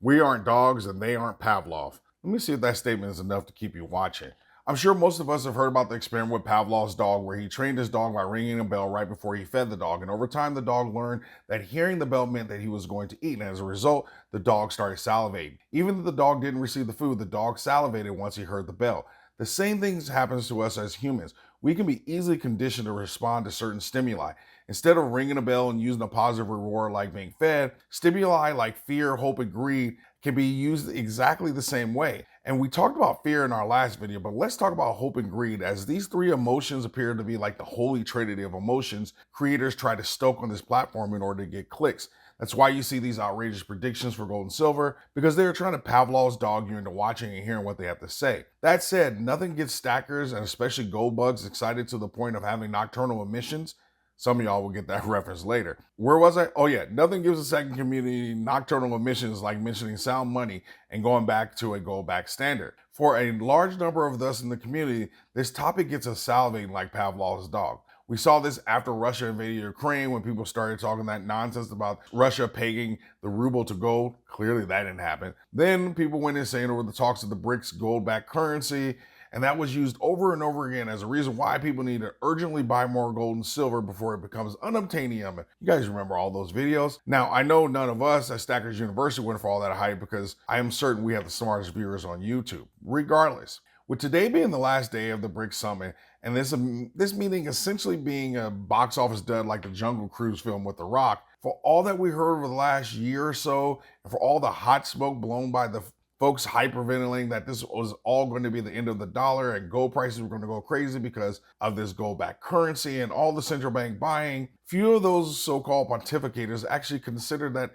We aren't dogs and they aren't Pavlov. Let me see if that statement is enough to keep you watching. I'm sure most of us have heard about the experiment with Pavlov's dog, where he trained his dog by ringing a bell right before he fed the dog. And over time, the dog learned that hearing the bell meant that he was going to eat. And as a result, the dog started salivating. Even though the dog didn't receive the food, the dog salivated once he heard the bell. The same thing happens to us as humans. We can be easily conditioned to respond to certain stimuli. Instead of ringing a bell and using a positive reward like being fed, stimuli like fear, hope, and greed can be used exactly the same way. And we talked about fear in our last video, but let's talk about hope and greed, as these three emotions appear to be like the holy trinity of emotions creators try to stoke on this platform in order to get clicks. That's why you see these outrageous predictions for gold and silver, because they're trying to Pavlov's dog you into watching and hearing what they have to say. That said, nothing gets stackers and especially gold bugs excited to the point of having nocturnal emissions. Some of y'all will get that reference later. Where was I? Oh yeah, nothing gives a second community nocturnal emissions like mentioning sound money and going back to a gold back standard. For a large number of us in the community, this topic gets us salivating like Pavlov's dog. We saw this after Russia invaded Ukraine, when people started talking that nonsense about Russia pegging the ruble to gold. Clearly that didn't happen. Then people went insane over the talks of the BRICS gold-backed currency, and that was used over and over again as a reason why people need to urgently buy more gold and silver before it becomes unobtainium. You guys remember all those videos? Now, I know none of us at Stackers University went for all that hype, because I am certain we have the smartest viewers on YouTube. Regardless, with today being the last day of the BRICS Summit, and this meeting essentially being a box office dud like the Jungle Cruise film with The Rock, for all that we heard over the last year or so, and for all the hot smoke blown by the folks hyperventilating that this was all going to be the end of the dollar and gold prices were going to go crazy because of this gold-backed currency and all the central bank buying, few of those so-called pontificators actually considered that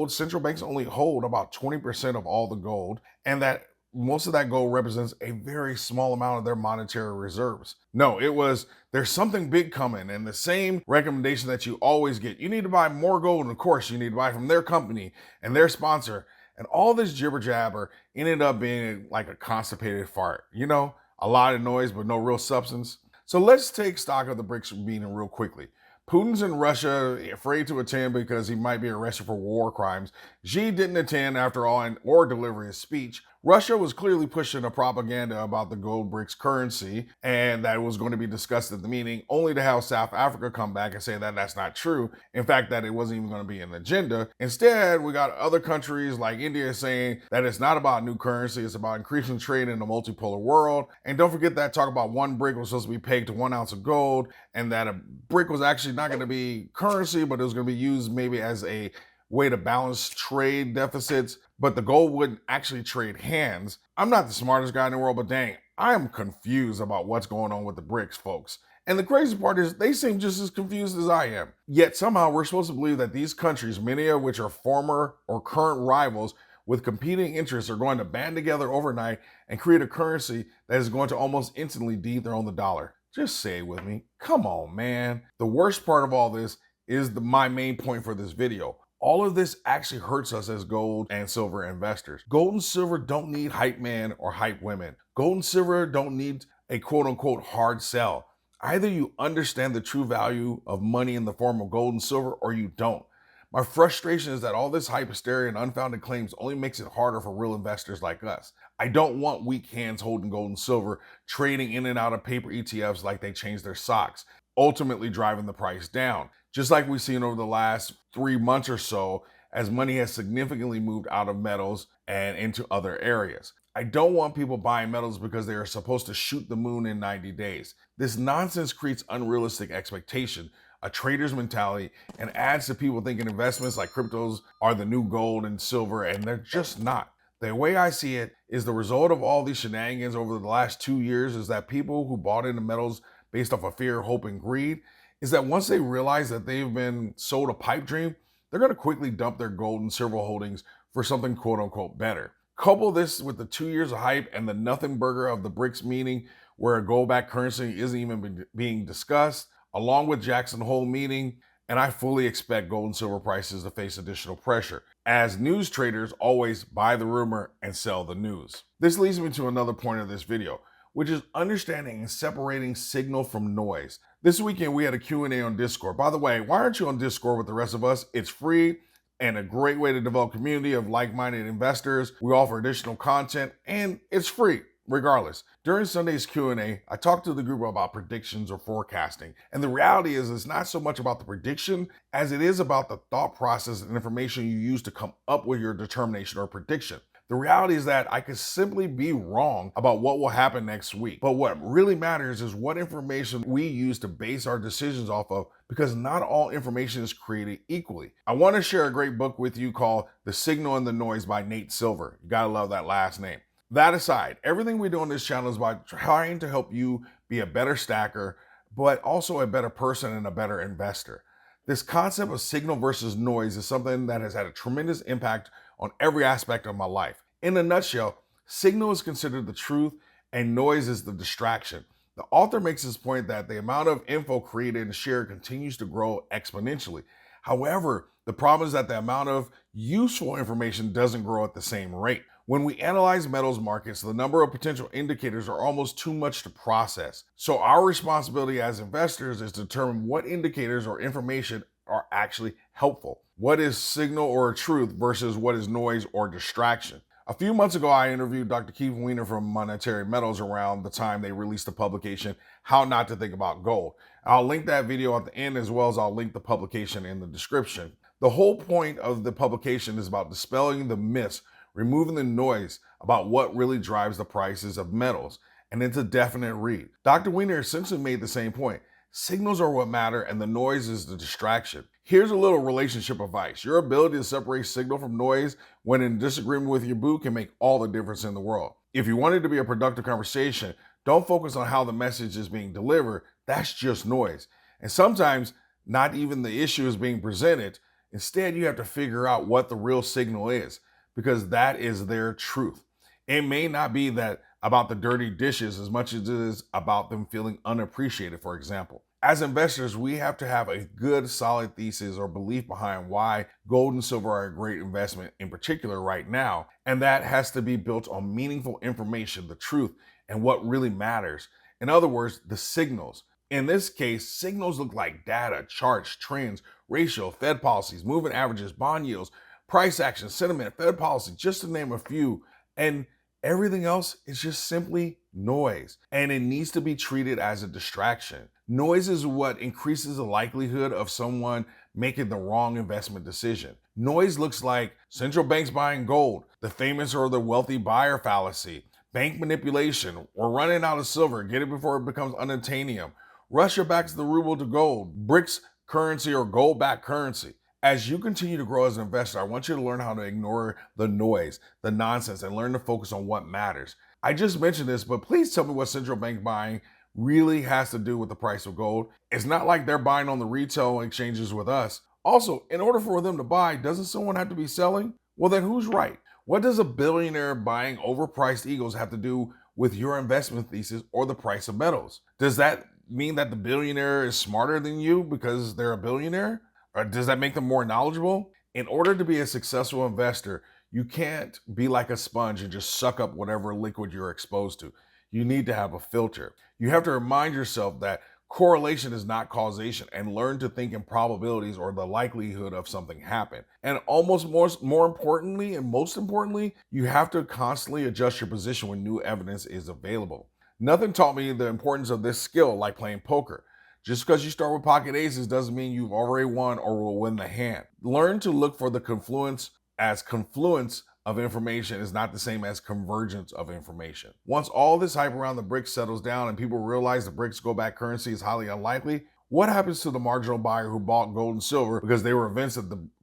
central banks only hold about 20% of all the gold, and that most of that gold represents a very small amount of their monetary reserves. No, it was, there's something big coming, and the same recommendation that you always get. You need to buy more gold, and of course you need to buy from their company and their sponsor. And all this jibber jabber ended up being like a constipated fart. You know, a lot of noise, but no real substance. So let's take stock of the BRICS meeting real quickly. Putin's in Russia, afraid to attend because he might be arrested for war crimes. Xi didn't attend after all or deliver his speech. Russia was clearly pushing a propaganda about the gold BRICS currency, and that was going to be discussed at the meeting, only to have South Africa come back and say that that's not true. In fact, that it wasn't even going to be an agenda. Instead, we got other countries like India saying that it's not about new currency, it's about increasing trade in a multipolar world. And don't forget that talk about one brick was supposed to be pegged to 1 ounce of gold, and that a brick was actually not going to be currency, but it was going to be used maybe as a way to balance trade deficits, but the gold wouldn't actually trade hands. I'm not the smartest guy in the world, but dang, I am confused about what's going on with the BRICS, folks. And the crazy part is they seem just as confused as I am. Yet somehow we're supposed to believe that these countries, many of which are former or current rivals with competing interests, are going to band together overnight and create a currency that is going to almost instantly dethrone the dollar. Just say it with me. Come on, man. The worst part of all this is my main point for this video. All of this actually hurts us as gold and silver investors. Gold and silver don't need hype man or hype women. Gold and silver don't need a quote unquote hard sell. Either you understand the true value of money in the form of gold and silver, or you don't. My frustration is that all this hype hysteria and unfounded claims only makes it harder for real investors like us. I don't want weak hands holding gold and silver, trading in and out of paper ETFs like they changed their socks, ultimately driving the price down. Just like we've seen over the last 3 months or so, as money has significantly moved out of metals and into other areas. I don't want people buying metals because they are supposed to shoot the moon in 90 days. This nonsense creates unrealistic expectation, a trader's mentality, and adds to people thinking investments like cryptos are the new gold and silver, and they're just not. The way I see it is the result of all these shenanigans over the last 2 years is that people who bought into metals based off of fear, hope, and greed, is that once they realize that they've been sold a pipe dream, they're going to quickly dump their gold and silver holdings for something quote unquote better. Couple this with the 2 years of hype and the nothing burger of the BRICS meeting, where a gold-backed currency isn't even being discussed, along with Jackson Hole meeting, and I fully expect gold and silver prices to face additional pressure, as news traders always buy the rumor and sell the news. This leads me to another point of this video, which is understanding and separating signal from noise. This weekend we had a Q&A on Discord. By the way, why aren't you on Discord with the rest of us? It's free. and a great way to develop a community of like-minded investors. We offer additional content and it's free regardless. During Sunday's Q&A, I talked to the group about predictions or forecasting. And the reality is it's not so much about the prediction as it is about the thought process and information you use to come up with your determination or prediction. The reality is that I could simply be wrong about what will happen next week. But what really matters is what information we use to base our decisions off of, because not all information is created equally. I want to share a great book with you called The Signal and the Noise by Nate Silver. You gotta love that last name. That aside, everything we do on this channel is about trying to help you be a better stacker, but also a better person and a better investor. This concept of signal versus noise is something that has had a tremendous impact on every aspect of my life. In a nutshell, signal is considered the truth and noise is the distraction. The author makes this point that the amount of info created and shared continues to grow exponentially. However, the problem is that the amount of useful information doesn't grow at the same rate. When we analyze metals markets, the number of potential indicators are almost too much to process. So our responsibility as investors is to determine what indicators or information are actually helpful. What is signal or truth versus what is noise or distraction? A few months ago, I interviewed Dr. Keith Weiner from Monetary Metals around the time they released the publication, How Not to Think About Gold. I'll link that video at the end, as well as I'll link the publication in the description. The whole point of the publication is about dispelling the myths, removing the noise about what really drives the prices of metals. And it's a definite read. Dr. Weiner essentially made the same point. Signals are what matter and the noise is the distraction. Here's a little relationship advice. Your ability to separate signal from noise when in disagreement with your boo can make all the difference in the world. If you want it to be a productive conversation, don't focus on how the message is being delivered. That's just noise. And sometimes not even the issue is being presented. Instead, you have to figure out what the real signal is, because that is their truth. It may not be that about the dirty dishes as much as it is about them feeling unappreciated, for example. As investors, we have to have a good, solid thesis or belief behind why gold and silver are a great investment, in particular right now. And that has to be built on meaningful information, the truth, and what really matters. In other words, the signals. In this case, signals look like data, charts, trends, ratio, Fed policies, moving averages, bond yields, price action, sentiment, Fed policy, just to name a few. And everything else is just simply noise, and it needs to be treated as a distraction. Noise is what increases the likelihood of someone making the wrong investment decision. Noise looks like central banks buying gold, the famous or the wealthy buyer fallacy, bank manipulation, we're running out of silver, get it before it becomes unattainium, Russia backs the ruble to gold, BRICS currency or gold-backed currency. As you continue to grow as an investor, I want you to learn how to ignore the noise, the nonsense, and learn to focus on what matters. I just mentioned this, but please tell me what central bank buying really has to do with the price of gold. It's not like they're buying on the retail exchanges with us. Also, in order for them to buy, doesn't someone have to be selling? Well, then who's right? What does a billionaire buying overpriced eagles have to do with your investment thesis or the price of metals? Does that mean that the billionaire is smarter than you because they're a billionaire? Or does that make them more knowledgeable? In order to be a successful investor, you can't be like a sponge and just suck up whatever liquid you're exposed to. You need to have a filter. You have to remind yourself that correlation is not causation, and learn to think in probabilities or the likelihood of something happen. And almost more importantly, and most importantly, you have to constantly adjust your position when new evidence is available. Nothing taught me the importance of this skill like playing poker. Just because you start with pocket aces doesn't mean you've already won or will win the hand. Learn to look for the confluence, as confluence of information is not the same as convergence of information. Once all this hype around the BRICS settles down and people realize the BRICS gold-backed currency is highly unlikely, what happens to the marginal buyer who bought gold and silver because they were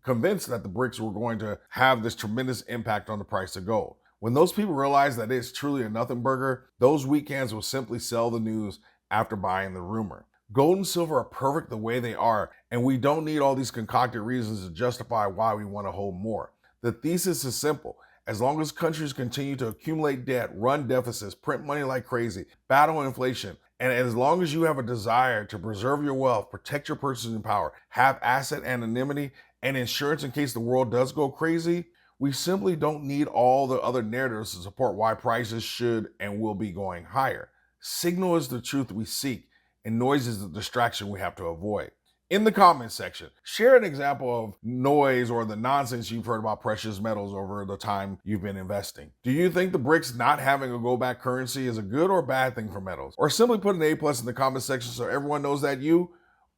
convinced that the BRICS were going to have this tremendous impact on the price of gold? When those people realize that it's truly a nothing burger, those weak hands will simply sell the news after buying the rumor. Gold and silver are perfect the way they are, and we don't need all these concocted reasons to justify why we want to hold more. The thesis is simple. As long as countries continue to accumulate debt, run deficits, print money like crazy, battle inflation, and as long as you have a desire to preserve your wealth, protect your purchasing power, have asset anonymity, and insurance in case the world does go crazy, we simply don't need all the other narratives to support why prices should and will be going higher. Signal is the truth we seek, and noise is the distraction we have to avoid. In the comments section, share an example of noise or the nonsense you've heard about precious metals over the time you've been investing. Do you think the BRICS not having a go-back currency is a good or bad thing for metals? Or simply put an A+ in the comment section so everyone knows that you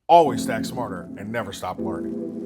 always stack smarter and never stop learning.